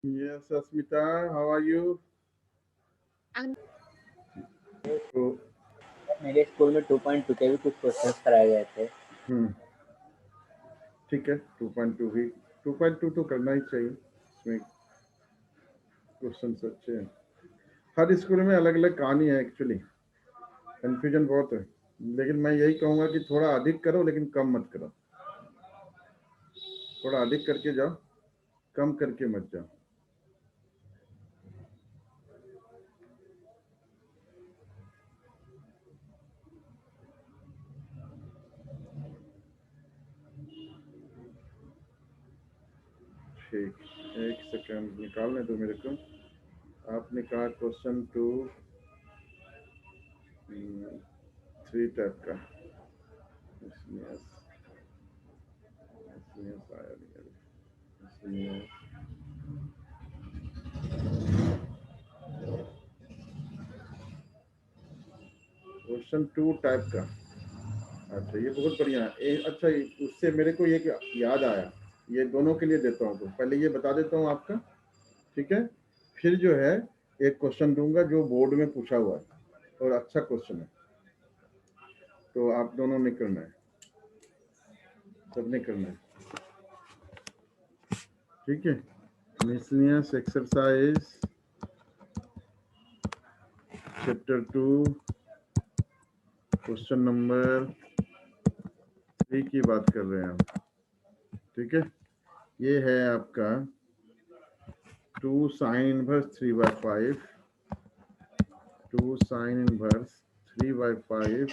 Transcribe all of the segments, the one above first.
Yes, Asmita, how are you? I'm तो मेरे school में 2.2 के भी कुछ क्वेश्चंस कराए गए थे। हम्म ठीक है, 2.2 भी 2.2 तो करना ही चाहिए। इसमें क्वेश्चन अच्छे हैं। हर स्कूल में अलग अलग कहानी है एक्चुअली, कंफ्यूजन बहुत है। लेकिन मैं यही कहूँगा कि थोड़ा अधिक करो लेकिन कम मत करो। थोड़ा अधिक करके जाओ, कम करके मत जाओ। ठीक, एक सेकंड निकालने दो मेरे को। आपने कहा क्वेश्चन टू 3 टाइप का। इसमें आया नहीं अभी। इसमें क्वेश्चन टू टाइप का। अच्छा, ये बहुत बढ़िया है। अच्छा, उससे मेरे को ये याद आया, ये दोनों के लिए देता हूँ। तो पहले ये बता देता हूँ आपका, ठीक है। फिर जो है एक क्वेश्चन दूंगा जो बोर्ड में पूछा हुआ है और अच्छा क्वेश्चन है, तो आप दोनों ने करना है, सबने करना है, ठीक है। Miscellaneous exercise chapter 2 question number 3 की बात कर रहे हैं हम, ठीक है। ये है आपका 2 sin inverse 3/5, 2 sin inverse 3/5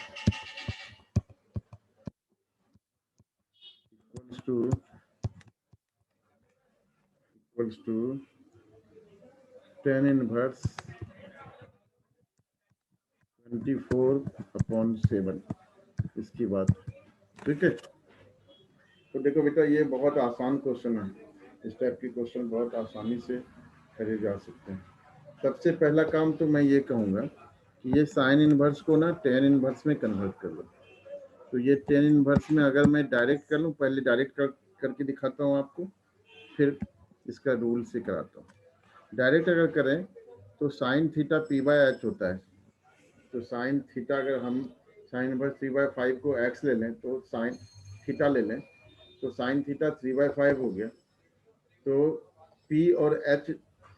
equals to tan inverse 24/7, इसकी बात, ठीक है। तो देखो बेटा, ये बहुत आसान क्वेश्चन है। इस टाइप के क्वेश्चन बहुत आसानी से करे जा सकते हैं। सबसे पहला काम तो मैं ये कहूँगा कि ये साइन इनवर्स को ना टेन इनवर्स में कन्वर्ट कर लो। तो ये टेन इनवर्स में अगर मैं डायरेक्ट कर लूँ, पहले डायरेक्ट करके दिखाता हूँ आपको, फिर इसका रूल से कराता हूँ। डायरेक्ट अगर करें तो साइन थीटा p/h होता है। तो साइन थीटा, अगर हम साइन इनवर्स 3/5 को x ले लें तो साइन थीटा ले लें, तो साइन थीटा 3/5 हो गया। तो p और h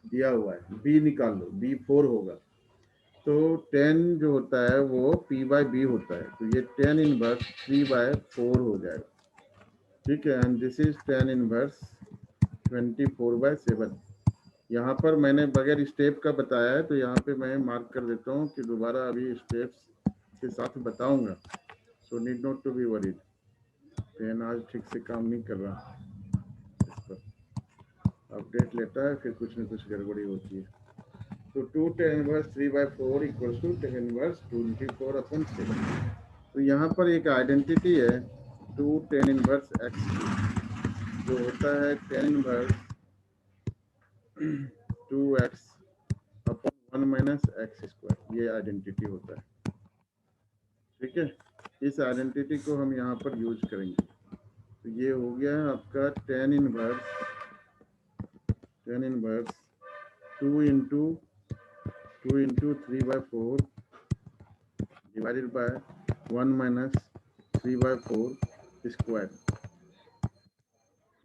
दिया हुआ है, b निकाल लो, b 4 होगा। तो 10 जो होता है वो p/b होता है। तो ये 10 इनवर्स 3/4 हो जाएगा, ठीक है। And this is 10 inverse 24/7। यहाँ पर मैंने बगैर स्टेप का बताया है, तो यहाँ पे मैं मार्क कर देता हूँ कि दोबारा अभी स्टेप्स के साथ बताऊंगा। So need not to be worried. Pen आज ठीक से काम नहीं कर रहा, इस पर अपडेट लेता है, फिर कुछ न कुछ गड़बड़ी होती है। तो 2 tan inverse 3/4 equals to tan inverse 24/7। तो यहाँ पर एक आइडेंटिटी है 2 tan इनवर्स x की, जो होता है tan inverse 2x upon 1 - x²। ये आइडेंटिटी होता है, ठीक है। इस आइडेंटिटी को हम यहाँ पर यूज करेंगे। तो ये हो गया आपका tan inverse 2 into 3/4 divided by 1 - 3/4 square,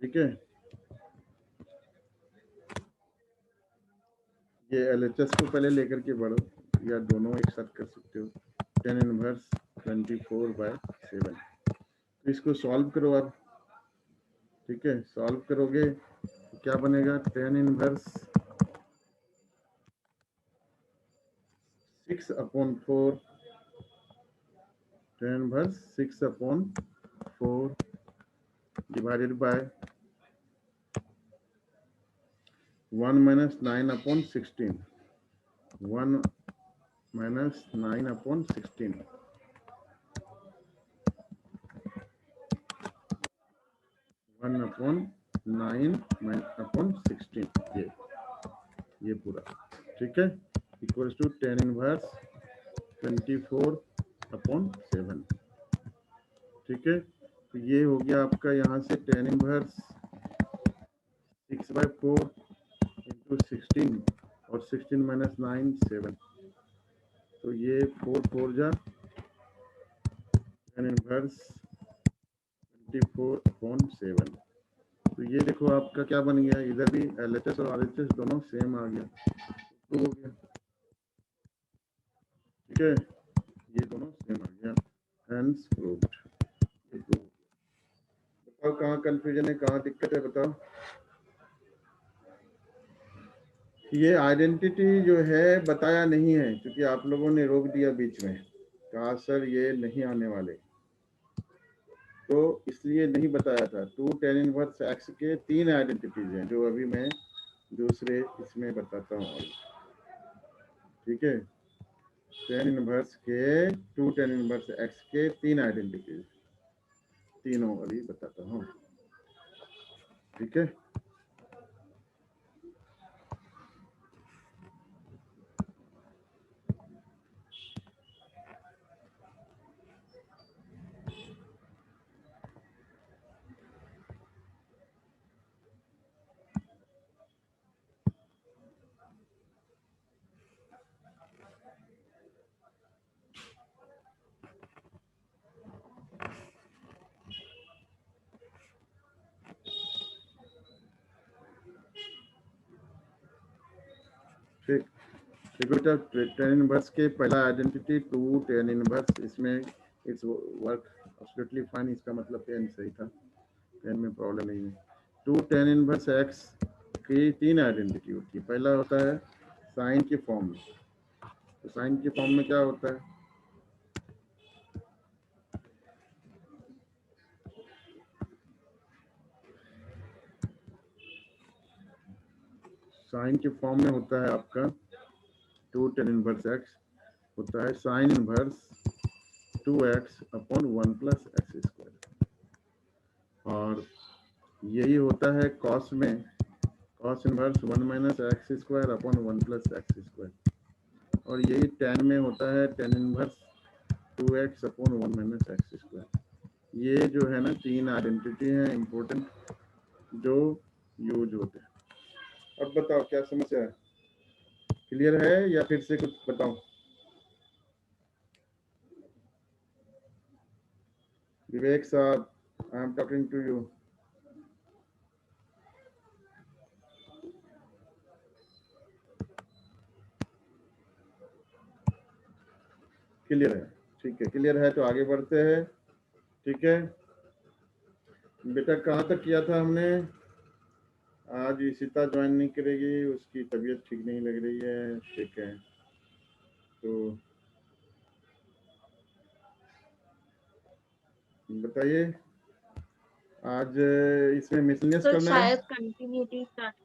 ठीक है। ये LHS को पहले लेकर के बढ़ो, या दोनों एक साथ कर सकते हो। tan inverse 24/7। तो इसको सॉल्व करो आप, ठीक है। सॉल्व करोगे तो क्या बनेगा, tan inverse 6/4, tan inverse 6/4 divided by 1 - 9/16, 1 - 9/16, 1/9/16, ये पूरा, ठीक है। इक्वल्स टू tan इनवर्स 24/7, ठीक है। तो ये हो गया आपका यहाँ से tan इनवर्स 6/4 into टू 16 और 16 माइनस 9 7, तो ये 4 4 जा tan इनवर्स 24/7। तो ये देखो आपका क्या बन गया, इधर भी LHS और RHS दोनों सेम आ गया, तो हो गया। ठीक है, ये दोनों सेम आ गया, हेंस प्रूव्ड। बताओ कहाँ कंफ्यूजन है, कहाँ दिक्कत है, बताओ। ये आइडेंटिटी जो है बताया नहीं है, क्योंकि आप लोगों ने रोक दिया बीच में, कहा सर ये नहीं आने वाले, तो इसलिए नहीं बताया था। 2 tan इनवर्स x के 3 आइडेंटिटीज हैं, जो अभी मैं दूसरे इसमें बताता हूँ। ठीक है, tan इनवर्स के 2 tan इनवर्स x के 3 आइडेंटिटीज, तीनों अभी बताता हूँ। ठीक है, ठीक। देखो बेटा, tan इनवर्स के पहला आइडेंटिटी 2 tan इनवर्स, इसमें इट्स वर्क एब्सोल्युटली फाइन, इसका मतलब पेन सही था, पेन में प्रॉब्लम नहीं है। 2 tan इनवर्स x की 3 आइडेंटिटी होती है। पहला होता है साइन के फॉर्म में, तो साइन के फॉर्म में क्या होता है, साइन के फॉर्म में होता है आपका 2 tan इनवर्स x होता है sine inverse 2x upon 1 plus x square, और यही होता है कॉस में, cos inverse 1 minus x square upon 1 plus x square, और यही tan में होता है tan inverse 2x upon 1 minus x square. ये जो है ना 3 आइडेंटिटी हैं इम्पोर्टेंट, जो यूज होते हैं। अब बताओ क्या समस्या है, क्लियर है या फिर से कुछ बताओ। विवेक साहब, I am talking to you. Clear है, ठीक है, क्लियर है तो आगे बढ़ते हैं। ठीक है बेटा, कहाँ तक किया था हमने, आज ईशिता ज्वाइन नहीं करेगी, उसकी तबीयत ठीक नहीं लग रही है। ठीक है, तो बताइए, आज इसमें मिसलिनियस तो करना है, शायद कंटिन्यूटी स्टार्ट।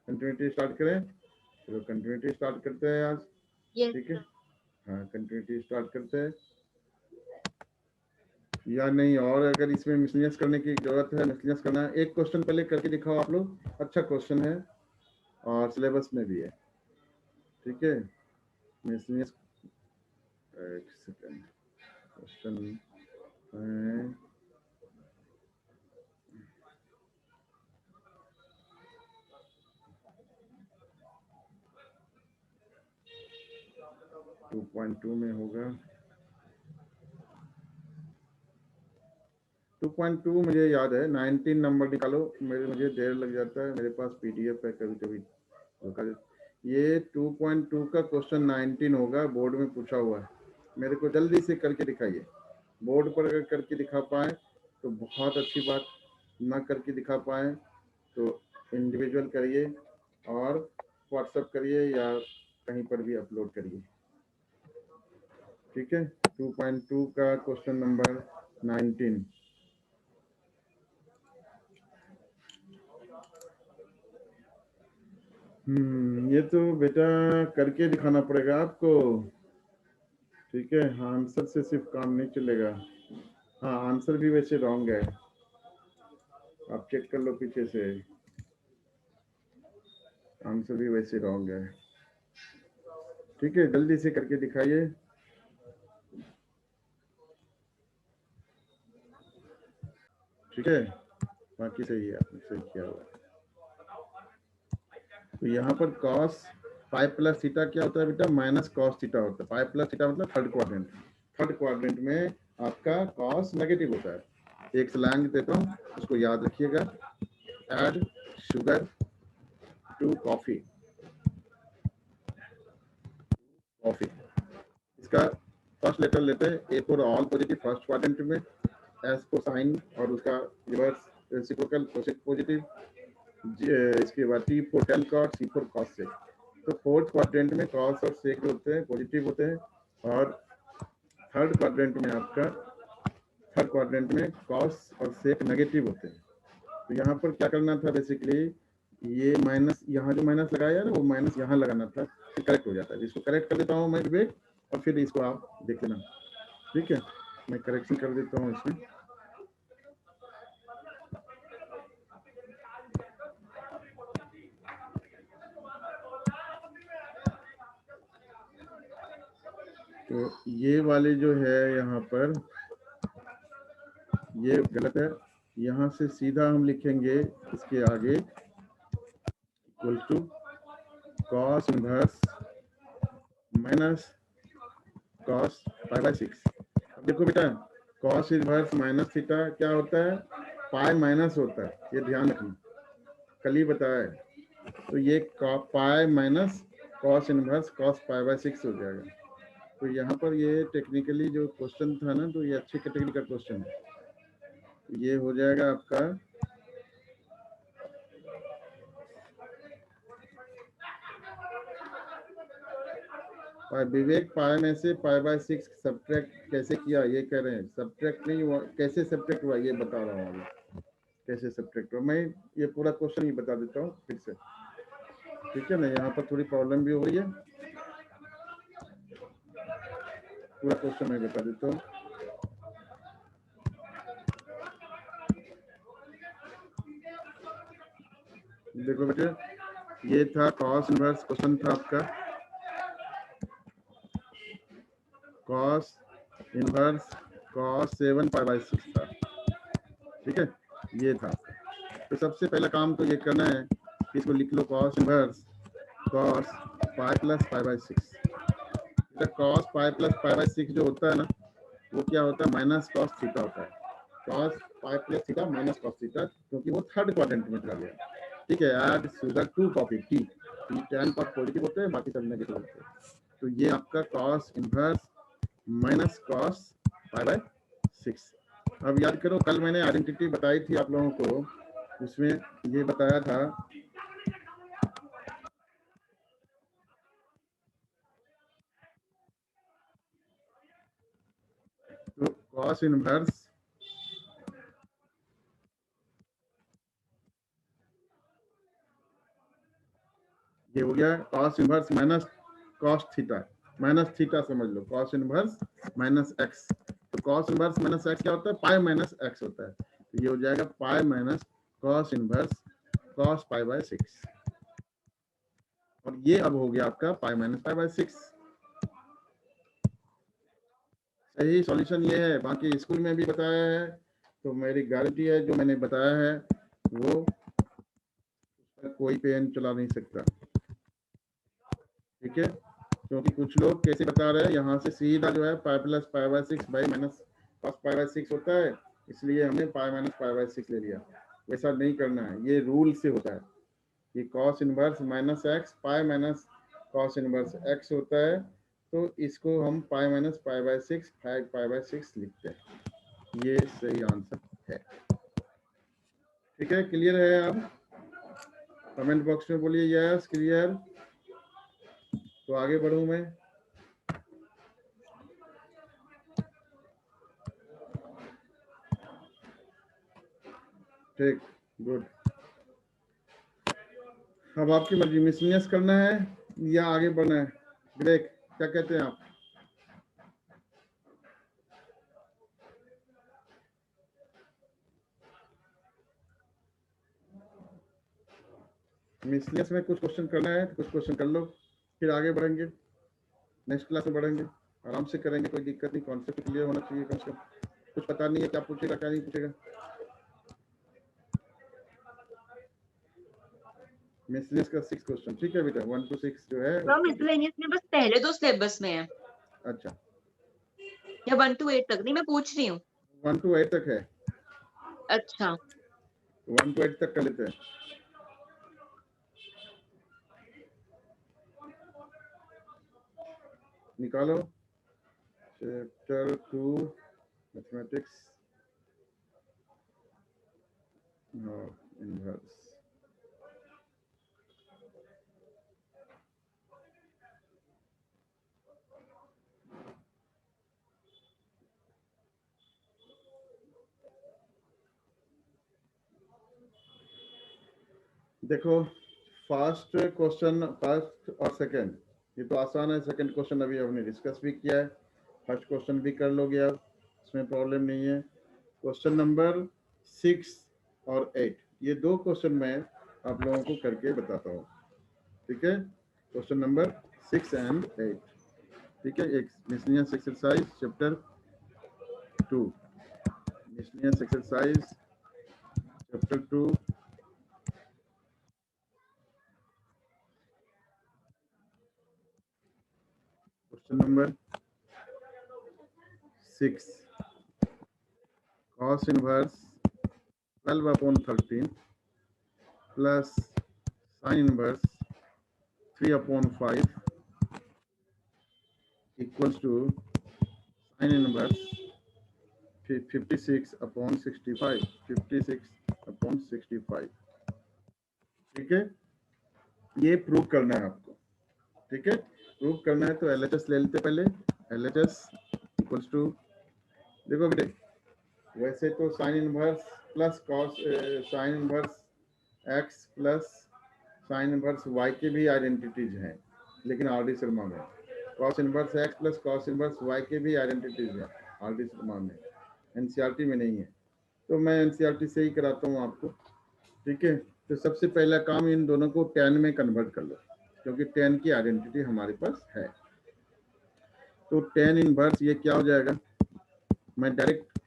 कंटिन्यूटी स्टार्ट करें, चलो कंटिन्यूटी स्टार्ट करते हैं आज। यस ठीक है, सर। हाँ कंटिन्यूटी स्टार्ट करते हैं या नहीं, और अगर इसमें मिसलिनियस करने की जरूरत है, मिसलिनियस करना है, एक क्वेश्चन पहले करके दिखाओ आप लोग, अच्छा क्वेश्चन है और सिलेबस में भी है। ठीक है, मिसलिनियस, एक सेकंड, क्वेश्चन है 2.2 में होगा। 2.2 मुझे याद है, 19 नंबर निकालो, मुझे देर लग जाता है, मेरे पास PDF है, कभी कभी ये 2.2 का क्वेश्चन 19 होगा, बोर्ड में पूछा हुआ है। मेरे को जल्दी से करके दिखाइए, बोर्ड पर अगर करके दिखा पाए तो बहुत अच्छी बात, ना करके दिखा पाए तो इंडिविजुअल करिए और व्हाट्सएप करिए या कहीं पर भी अपलोड करिए। ठीक है, 2.2 का क्वेश्चन नंबर 19। ये तो बेटा करके दिखाना पड़ेगा आपको। ठीक है, हाँ, आंसर से सिर्फ काम नहीं चलेगा। हाँ, आंसर भी वैसे रॉन्ग है, आप चेक कर लो पीछे से, आंसर भी वैसे रॉन्ग है। ठीक है, जल्दी से करके दिखाइए। ठीक है, बाकी सही है, आपने सही किया हुआ है। तो यहाँ पर कॉस पाई प्लस थीटा क्या होता है बेटा, माइनस कॉस थीटा होता है। पाई प्लस थीटा मतलब थर्ड क्वाड्रेंट। थर्ड क्वाड्रेंट में आपका कॉस नेगेटिव होता है। एक स्लैंग देता हूँ, उसको याद रखिएगा। Add sugar to coffee. Coffee इसका फर्स्ट लेटर लेते हैं, A for all positive first quadrant में, एस फॉर साइन और उसका रिवर्स रेसिप्रोकल पॉजिटिव, इसके बाद T for tan cos, C for cos sec. तो फोर्थ क्वाड्रेंट में कॉस और सेक होते हैं पॉजिटिव होते हैं, और थर्ड क्वाड्रेंट में कॉस और सेक नेगेटिव होते हैं। तो यहाँ पर क्या करना था बेसिकली, ये माइनस यहाँ जो माइनस लगाया ना वो माइनस यहाँ लगाना था, फिर करेक्ट हो जाता है। इसको करेक्ट कर देता हूँ मैं विवेक, और फिर इसको आप देख लेना। ठीक है, मैं करेक्शन कर देता हूँ इसमें। तो ये वाले जो है यहाँ पर ये गलत है। यहाँ से सीधा हम लिखेंगे इसके आगे equal to cos inverse minus cos pi by 6। अब देखो बेटा, कॉस इनवर्स माइनस थीटा क्या होता है, पाई माइनस होता है, ये ध्यान रखना, कल ही बताया है। तो ये pi minus cos inverse cos pi by 6 हो जाएगा। तो यहाँ पर ये टेक्निकली जो क्वेश्चन था ना, तो ये अच्छी कैटेगरी का क्वेश्चन है। ये हो जाएगा आपका विवेक, पाई में से पाई बाय 6 सब्ट्रैक्ट कैसे किया ये कह रहे हैं। सब्ट्रैक्ट नहीं हुआ, कैसे सब्ट्रैक्ट हुआ ये बता रहा हूँ अभी, कैसे सब्ट्रैक्ट हुआ। मैं ये पूरा क्वेश्चन ही बता देता हूँ फिर से, ठीक है ना। यहाँ पर थोड़ी प्रॉब्लम भी हो रही है, पूरा क्वेश्चन मैं बता देता हूँ। देखो बेटे, ये था कॉस इनवर्स, क्वेश्चन था आपका cos inverse cos 7 pi by 6 था, ठीक है, ये था। तो सबसे पहला काम तो ये करना है कि इसको लिख लो cos inverse cos pi plus pi by 6। Cos pi plus pi by 6 जो होता है ना, वो क्या होता है, माइनस कॉस थीटा होता है। Cos pi plus theta minus cos theta, क्योंकि वो थर्ड क्वाड्रेंट में चला गया। ठीक है, add sugar to coffee, T tan cos positive होते हैं, बाकी सब नेगेटिव होते हैं। तो ये आपका cos inverse minus cos pi by 6। अब याद करो, कल मैंने आइडेंटिटी बताई थी आप लोगों को, उसमें ये बताया था तो कॉस इनवर्स ये हो गया cos inverse minus cos theta, minus theta समझ लो, कॉस इनवर्स माइनस एक्स। तो कॉस इनवर्स माइनस एक्स क्या होता है, पाई माइनस एक्स होता है। तो ये हो जाएगा pi minus cos inverse cos pi by 6, और ये अब हो गया आपका पाई माइनस पाई बाय 6। सही सॉल्यूशन ये है, बाकी स्कूल में भी बताया है, तो मेरी गारंटी है जो मैंने बताया है वो कोई पेन चला नहीं सकता, ठीक है। क्योंकि कुछ लोग कैसे बता रहे हैं, यहाँ से सीधा जो है पाई plus pi by 6 by minus cos pi by 6 होता है, इसलिए हमने पाई माइनस पाई बाय 6 ले लिया। वैसा नहीं करना है, ये रूल से होता है कि cos inverse minus x pi minus cos inverse x होता है, तो इसको हम pi minus pi by 6 pi by 6 लिखते हैं। ये सही आंसर है, ठीक है। क्लियर है? अब कमेंट बॉक्स में बोलिए यस क्लियर, तो आगे बढ़ूं मैं। ठीक, गुड। अब आपकी मर्जी, मिसलिनियस करना है या आगे बढ़ना है, ब्रेक क्या कहते हैं आप? मिसलिनियस में कुछ क्वेश्चन करना है, कुछ क्वेश्चन कर लो, फिर आगे बढ़ेंगे, नेक्स्ट क्लास में बढ़ेंगे, आराम से करेंगे, कोई दिक्कत नहीं, कॉन्सेप्ट क्लियर होना चाहिए कम से कम। कुछ पता नहीं है क्या पूछेगा क्या नहीं पूछेगा। मिसलेनियस का 6 क्वेश्चन, ठीक है बेटा, 1 to 6 जो है। मिसलेनियस में बस पहले 2 सिलेबस में है अच्छा, या 1 to 8 तक? नहीं, मैं पूछ रही हूँ। 1 to 8 तक है। अच्छा, 1 to 8 तक कर लेते हैं। निकालो चैप्टर 2 मैथमेटिक्स इनवर्स। देखो फर्स्ट क्वेश्चन, फर्स्ट और सेकंड ये तो आसान है। सेकंड क्वेश्चन अभी हमने डिस्कस भी किया है, फर्स्ट क्वेश्चन भी कर लोगे आप, इसमें प्रॉब्लम नहीं है। क्वेश्चन नंबर 6 और 8 ये 2 क्वेश्चन मैं आप लोगों को करके बताता हूँ, ठीक है। क्वेश्चन नंबर 6 एंड 8, ठीक है। एक miscellaneous exercise chapter 2, miscellaneous exercise chapter 2, question number 6, cos inverse 12/13 plus sin inverse 3/5 equals to sin inverse 56/65, 56/65, ठीक है। ये प्रूव करना है आपको, ठीक है। प्रूव करना है तो LHS ले लेते पहले। LHS इक्वल्स टू, देखो बेटे वैसे तो sine inverse plus cos, sine inverse X plus sine inverse Y के भी आइडेंटिटीज हैं, लेकिन आर डी शर्मा में cos inverse X plus cos inverse Y के भी आइडेंटिटीज हैं आर डी शर्मा में, एनसीईआरटी में नहीं है। तो मैं एनसीईआरटी से ही कराता हूँ आपको, ठीक है। तो सबसे पहला काम इन दोनों को टेन में कन्वर्ट कर लो, क्योंकि टेन की आइडेंटिटी हमारे पास है। तो टेन इनवर्स ये क्या हो जाएगा, मैं डायरेक्ट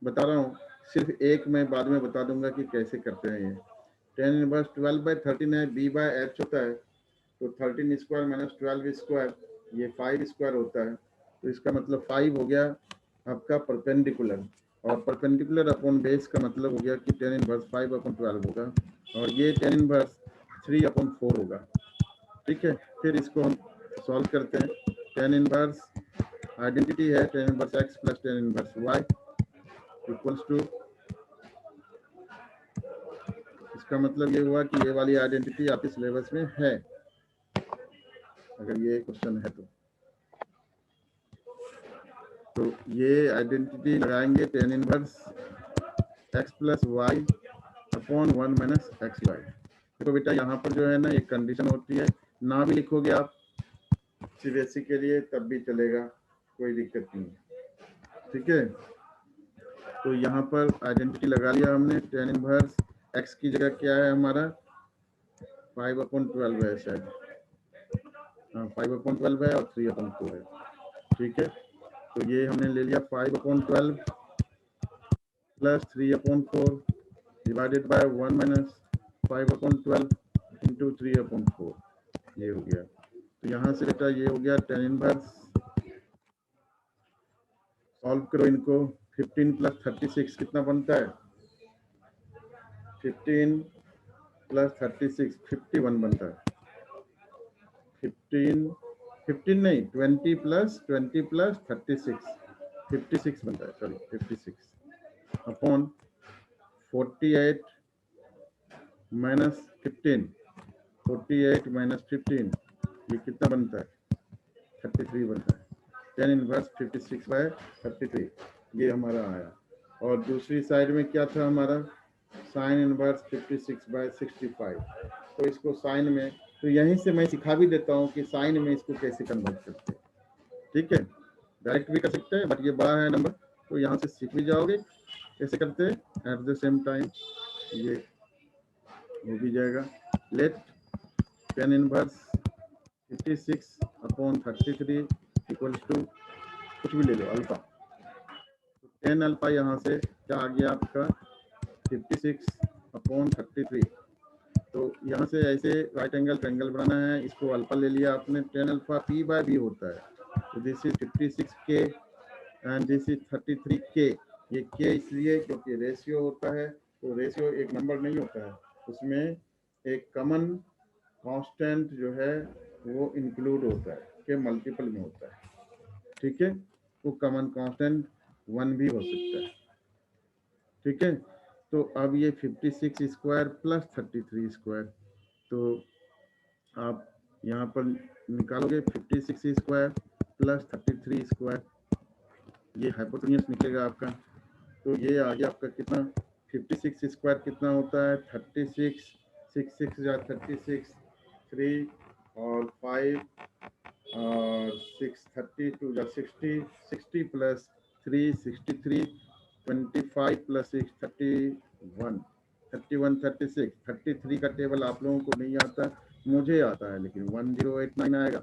बता रहा हूँ, सिर्फ एक मैं बाद में बता दूंगा कि कैसे करते हैं ये। टेन इनवर्स 12/13 है, बी बाय एच होता है, तो 13 स्क्वायर माइनस 12 स्क्वायर ये 5 स्क्वायर होता है। तो इसका मतलब 5 हो गया आपका परपेंडिकुलर, और परपेंडिकुलर अपॉन बेस का मतलब हो गया कि टेन इनवर्स 5/12 होगा, और ये टेन इनवर्स 3/4 होगा, ठीक है। फिर इसको हम सॉल्व करते हैं। टेन इनवर्स आइडेंटिटी है tan inverse X plus tan inverse Y equals to, इसका मतलब ये हुआ कि ये वाली आइडेंटिटी आपके सिलेबस में है, अगर ये क्वेश्चन है तो ये आइडेंटिटी लगाएंगे tan inverse X plus Y upon 1 minus X Y. देखो बेटा यहाँ पर जो है ना एक कंडीशन होती है, ना भी लिखोगे आप सीबीएसई के लिए तब भी चलेगा, कोई दिक्कत नहीं है, ठीक है। तो यहाँ पर आइडेंटिटी लगा लिया हमने, टेन इनवर्स एक्स की जगह क्या है हमारा 5/12 है शायद, हाँ 5/12 है और 3/4 है, ठीक है। तो ये हमने ले लिया 5/12 plus 3/4 divided by 1 minus 5/12 into 3/4, ये हो गया। तो यहाँ से बेटा ये हो गया टेन इनवर्स, सॉल्व करो इनको, 15 प्लस 36 कितना बनता है, 15 प्लस 36 51 बनता है। 15 नहीं 20 प्लस 36 56 बनता है, सॉरी 56 अपॉन 48 माइनस 15, 48 माइनस 15 ये कितना बनता है 33 बनता है। टेन इनवर्स 56/33 ये हमारा आया। और दूसरी साइड में क्या था हमारा साइन इनवर्स 56/65, तो इसको साइन में, तो यहीं से मैं सिखा भी देता हूँ कि साइन में इसको कैसे कन्वर्ट करते हैं, ठीक है। डायरेक्ट भी कर सकते हैं बट ये बड़ा है नंबर, तो यहाँ से सीख भी जाओगे कैसे करते हैं। एट द सेम टाइम ये हो भी जाएगा। Let tan inverse 56/33 equals to कुछ भी ले लो अल्फा, तो 10 अल्फा यहाँ से क्या आ गया आपका 56/33, तो यहाँ से ऐसे राइट एंगल ट्रायंगल बनाना है, इसको अल्फा ले लिया आपने, tan alpha p by b होता है। तो this is 56k and this is 33k। ये k इसलिए क्योंकि रेशियो होता है, तो रेशियो एक नंबर नहीं होता है, उसमें एक कॉमन कांस्टेंट जो है वो इंक्लूड होता है, के मल्टीपल में होता है, ठीक है। वो कॉमन कांस्टेंट 1 भी हो सकता है, ठीक है। तो अब ये 56 स्क्वायर प्लस 33 स्क्वायर, तो आप यहाँ पर निकालोगे 56 स्क्वायर प्लस 33 स्क्वायर, ये हाइपोटेन्यूस निकलेगा आपका। तो ये आ गया आपका कितना, 56 स्क्वायर कितना होता है 36, 6 6 या 36, 3 और 5 और 6 32 या 60, 60 प्लस 3 63, 25 प्लस 6 31, 31 36, 33 का टेबल आप लोगों को नहीं आता, मुझे आता है, लेकिन 1089 आएगा,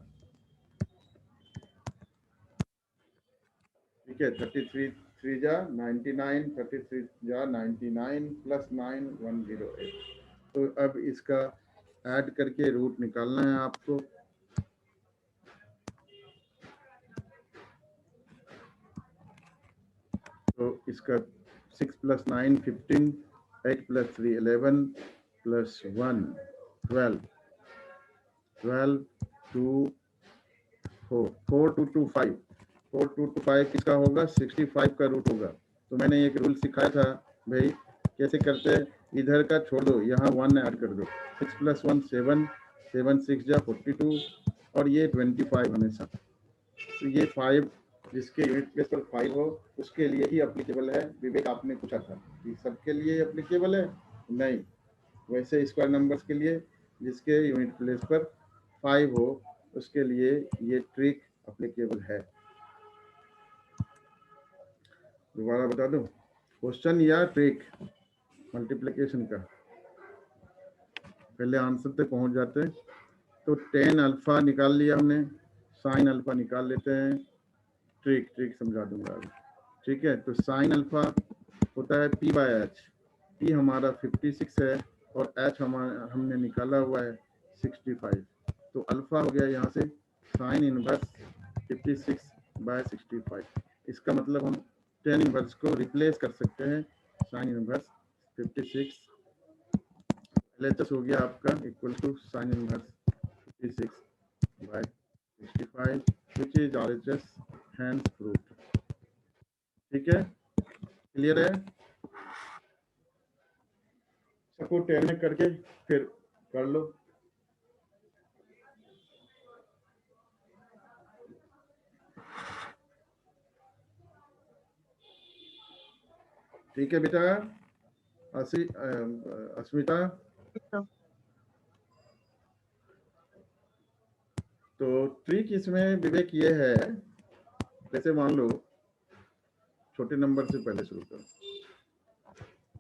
ठीक है। 33 3 जा 99, 33 जा 99 प्लस 9 108। तो अब इसका ऐड करके रूट निकालना है आपको। तो इसका 6 प्लस 9 15, 8 प्लस 3 11 प्लस 1 12, 12 2 4 4 2 2 5, 4 2 2 5 किसका होगा, 65 का रूट होगा। तो मैंने एक रूल सिखाया था भाई, कैसे करते हैं, इधर का छोड़ दो, यहाँ 1 ऐड कर दो, 6 प्लस 1 7, 7 6 जा 42 और ये 25 हमेशा। तो ये 5 जिसके यूनिट प्लेस पर 5 हो उसके लिए ही एप्लीकेबल है। विवेक आपने पूछा था कि सबके लिए एप्लीकेबल है, नहीं, वैसे स्क्वायर नंबर्स के लिए जिसके यूनिट प्लेस पर 5 हो उसके लिए ये ट्रिक एप्लीकेबल है। दोबारा बता दो, क्वेश्चन या ट्रिक मल्टीप्लिकेशन का, पहले आंसर तक पहुंच जाते हैं। तो tan अल्फा निकाल लिया हमने, साइन अल्फा निकाल लेते हैं, ट्रिक समझा दूंगा अभी, ठीक है। तो साइन अल्फा होता है p बाय एच, p हमारा 56 है और h हमारा हमने निकाला हुआ है 65, तो अल्फा हो गया यहाँ से साइन इनवर्स 56 बाय 65। इसका मतलब हम tan इनवर्स को रिप्लेस कर सकते हैं, साइन इनवर्स 56 LHS हो गया आपका equal to sine inverse 56 by 65 which is RHS hence proved, ठीक है, क्लियर है। सबको टेन में करके फिर कर लो। ठीक है बेटा, अस्मिता। तो ट्रिक इसमें विवेक ये है, जैसे मान लो छोटे नंबर से पहले शुरू करो,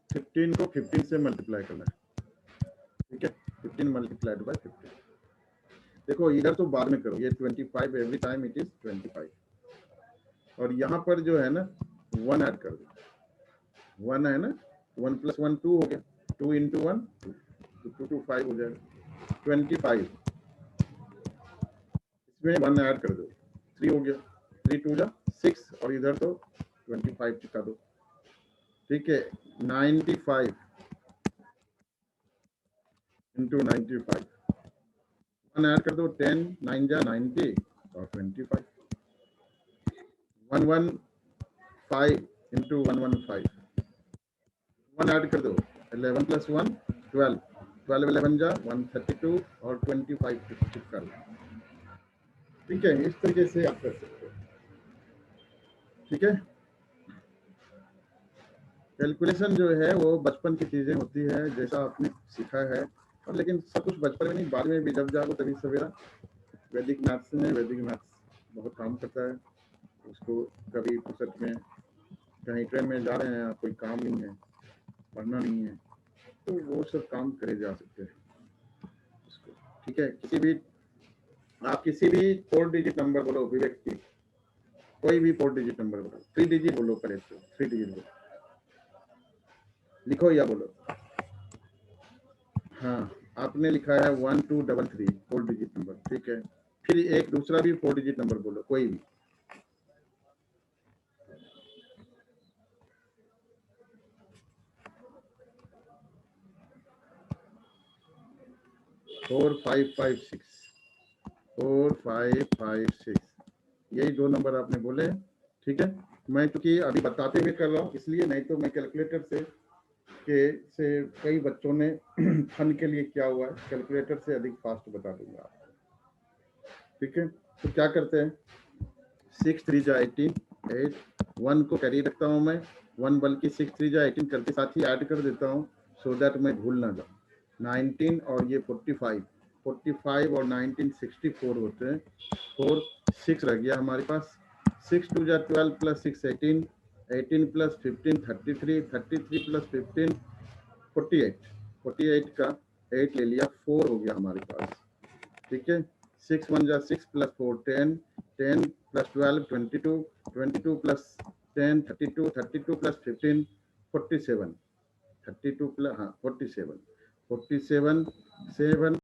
15 को 15 से मल्टीप्लाई करना है, ठीक है, 15 मल्टीप्लाइड बाय 15। देखो इधर तो बाद में करो, ये 25 एवरी टाइम इट इज 25, और यहाँ पर जो है ना 1 ऐड कर दो, 1 है ना, 1 प्लस 1 2 हो गया, 2 इंटू 1 2 2 5 हो जाएगा 25, इसमें 1 ऐड कर दो 3 हो गया, 3 2 जा 6 और इधर तो 25 टिका दो, ठीक है। 95 इंटू 95, 1 ऐड कर दो 10 9 जा 90 और 25, 115 इंटू 115, 1 ऐड कर दो 11 प्लस 1 12, 12 11 जा 132 और 25 टिका दो, ठीक है। इस तरीके से आप कर सकते हो, ठीक है। कैलकुलेशन जो है वो बचपन की चीजें होती है, जैसा आपने सीखा है, और लेकिन सब कुछ बचपन में नहीं, बाद में भी जब जाओ तभी सवेरा। वैदिक मैथ्स में वैदिक मैथ्स बहुत काम करता है, उसको कभी फुर्सत में कहीं ट्रेन में जा रहे हैं, कोई काम नहीं है, पढ़ना नहीं है, तो वो सब काम करे जा सकते हैं उसको, ठीक है। आप किसी भी 4 डिजिट नंबर बोलो विवेक की, कोई भी 4 डिजिट नंबर बोलो, 3 डिजिट बोलो, पहले 3 डिजिट बोलो, लिखो या बोलो, हाँ आपने लिखा है 1233 4 डिजिट नंबर, ठीक है। फिर एक दूसरा भी 4 डिजिट नंबर बोलो, कोई भी। 4556 यही दो नंबर आपने बोले, ठीक है। मैं क्योंकि अभी बताते हुए कर रहा हूँ इसलिए, नहीं तो मैं कैलकुलेटर से कई बच्चों ने फन के लिए क्या हुआ है, कैलकुलेटर से अधिक फास्ट बता दूंगा आपको, ठीक है। तो क्या करते हैं, 6 3 जा 18, 8 1 को कैरी रखता हूँ मैं, 1 बल्कि 6 3 जा 18 करके साथ ही ऐड कर देता हूँ, सो दैट मैं भूल ना जाऊँ। 19 और ये 45 और 19 64 होते हैं, 4 6 रह गया हमारे पास। 6 2 जा 12 प्लस 6 18, 18 प्लस 15 33, 33 प्लस 15 48 का 8 ले लिया, 4 हो गया हमारे पास, ठीक है। 6 1 जा 6 plus 4 10, 10 plus 12 22, 22 plus 10 32, 32 plus 15 47, 32 plus 47, 47 7